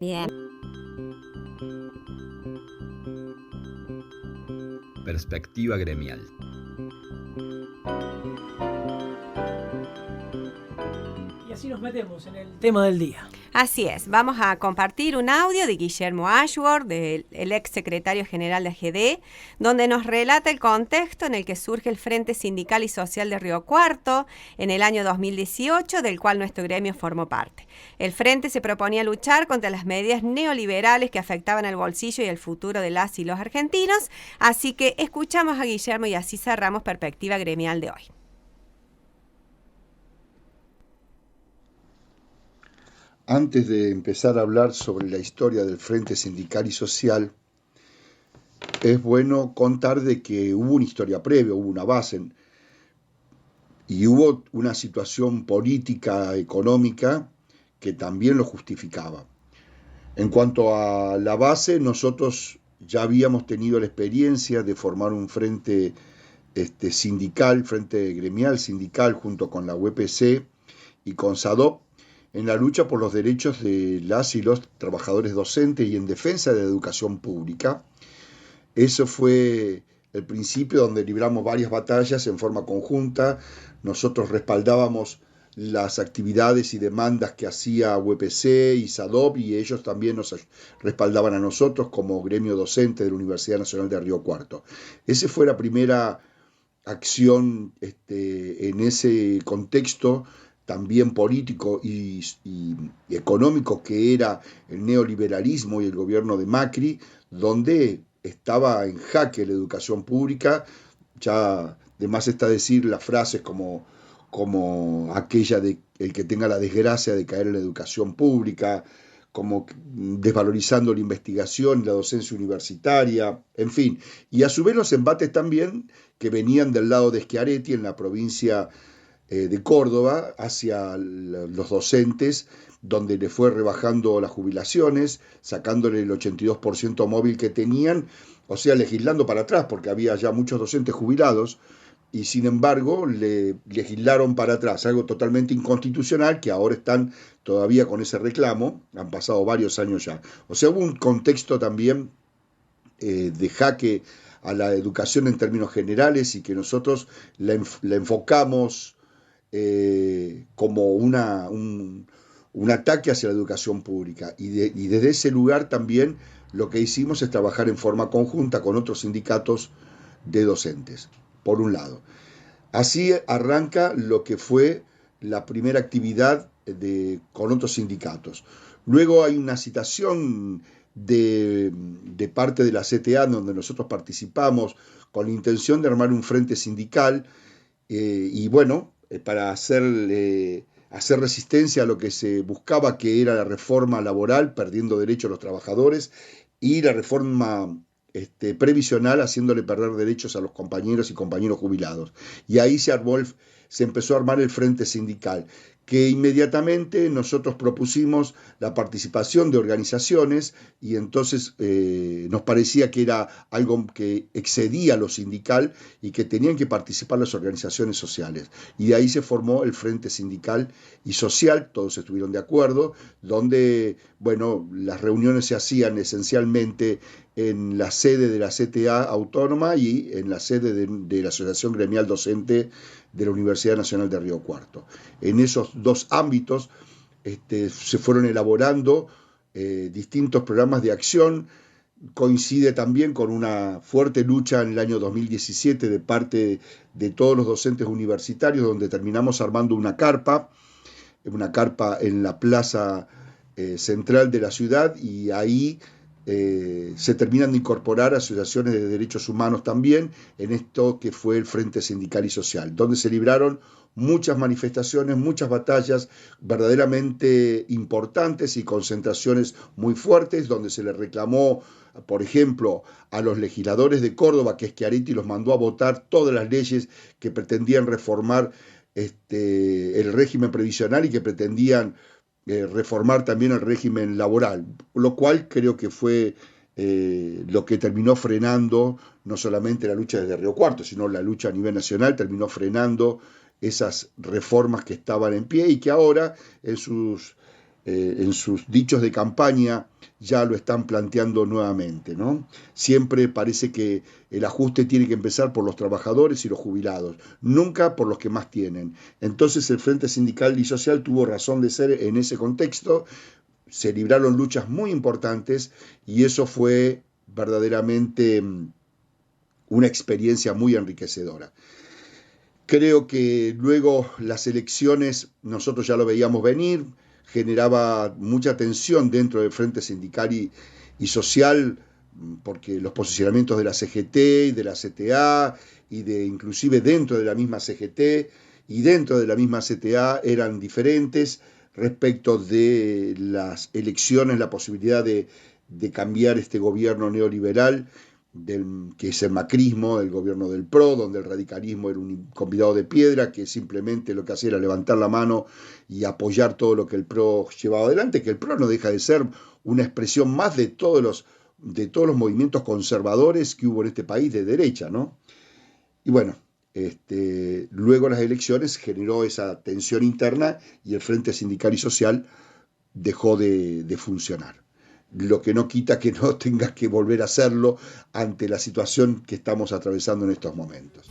Bien. Perspectiva gremial. Y así nos metemos en el tema del día. Así es, vamos a compartir un audio de Guillermo Ashworth, el ex secretario general de AGD, donde nos relata el contexto en el que surge el Frente Sindical y Social de Río Cuarto en el año 2018, del cual nuestro gremio formó parte. El Frente se proponía luchar contra las medidas neoliberales que afectaban el bolsillo y el futuro de las y los argentinos, así que escuchamos a Guillermo y así cerramos Perspectiva Gremial de hoy. Antes de empezar a hablar sobre la historia del Frente Sindical y Social, es bueno contar de que hubo una historia previa, hubo una base y hubo una situación política, económica, que también lo justificaba. En cuanto a la base, nosotros ya habíamos tenido la experiencia de formar un frente sindical, frente gremial sindical, junto con la UPC y con SADOP, en la lucha por los derechos de las y los trabajadores docentes y en defensa de la educación pública. Eso fue el principio donde libramos varias batallas en forma conjunta. Nosotros respaldábamos las actividades y demandas que hacía UPC y SADOP y ellos también nos respaldaban a nosotros como gremio docente de la Universidad Nacional de Río Cuarto. Esa fue la primera acción en ese contexto también político y económico que era el neoliberalismo y el gobierno de Macri, donde estaba en jaque la educación pública. Ya de más está decir las frases como aquella de el que tenga la desgracia de caer en la educación pública, como desvalorizando la investigación y la docencia universitaria, en fin. Y a su vez los embates también que venían del lado de Schiaretti en la provincia de Córdoba hacia los docentes, donde le fue rebajando las jubilaciones, sacándole el 82% móvil que tenían, o sea, legislando para atrás, porque había ya muchos docentes jubilados, y sin embargo le legislaron para atrás, algo totalmente inconstitucional, que ahora están todavía con ese reclamo, han pasado varios años ya. O sea, hubo un contexto también de jaque a la educación en términos generales y que nosotros la enfocamos como un ataque hacia la educación pública. Y desde ese lugar también lo que hicimos es trabajar en forma conjunta con otros sindicatos de docentes, por un lado. Así arranca lo que fue la primera actividad con otros sindicatos. Luego hay una citación de parte de la CTA, donde nosotros participamos con la intención de armar un frente sindical y bueno, para hacer resistencia a lo que se buscaba, que era la reforma laboral, perdiendo derechos a los trabajadores, y la reforma previsional, haciéndole perder derechos a los compañeros y compañeros jubilados. Y ahí se empezó a armar el frente sindical, que inmediatamente nosotros propusimos la participación de organizaciones y entonces nos parecía que era algo que excedía lo sindical y que tenían que participar las organizaciones sociales. Y de ahí se formó el Frente Sindical y Social, todos estuvieron de acuerdo, donde, bueno, las reuniones se hacían esencialmente en la sede de la CTA autónoma y en la sede de la Asociación Gremial Docente de la Universidad Nacional de Río Cuarto. En esos dos ámbitos se fueron elaborando distintos programas de acción. Coincide también con una fuerte lucha en el año 2017 de parte de todos los docentes universitarios, donde terminamos armando una carpa en la plaza central de la ciudad, y ahí se terminan de incorporar asociaciones de derechos humanos también en esto que fue el Frente Sindical y Social, donde se libraron muchas manifestaciones, muchas batallas verdaderamente importantes y concentraciones muy fuertes, donde se le reclamó, por ejemplo, a los legisladores de Córdoba, que Schiaretti los mandó a votar todas las leyes que pretendían reformar el régimen previsional y que pretendían reformar también el régimen laboral, lo cual creo que fue lo que terminó frenando no solamente la lucha desde Río Cuarto, sino la lucha a nivel nacional, terminó frenando esas reformas que estaban en pie y que ahora en sus en sus dichos de campaña ya lo están planteando nuevamente, ¿no? Siempre parece que el ajuste tiene que empezar por los trabajadores y los jubilados, nunca por los que más tienen. Entonces el Frente Sindical y Social tuvo razón de ser en ese contexto, se libraron luchas muy importantes y eso fue verdaderamente una experiencia muy enriquecedora. Creo que luego las elecciones, nosotros ya lo veíamos venir, generaba mucha tensión dentro del Frente Sindical y Social, porque los posicionamientos de la CGT y de la CTA, y de inclusive dentro de la misma CGT y dentro de la misma CTA eran diferentes respecto de las elecciones, la posibilidad de cambiar este gobierno neoliberal que es el macrismo, el gobierno del PRO, donde el radicalismo era un convidado de piedra, que simplemente lo que hacía era levantar la mano y apoyar todo lo que el PRO llevaba adelante, que el PRO no deja de ser una expresión más de todos los movimientos conservadores que hubo en este país de derecha, ¿no? Y bueno, luego las elecciones generó esa tensión interna y el Frente Sindical y Social dejó de funcionar. Lo que no quita que no tengas que volver a hacerlo ante la situación que estamos atravesando en estos momentos.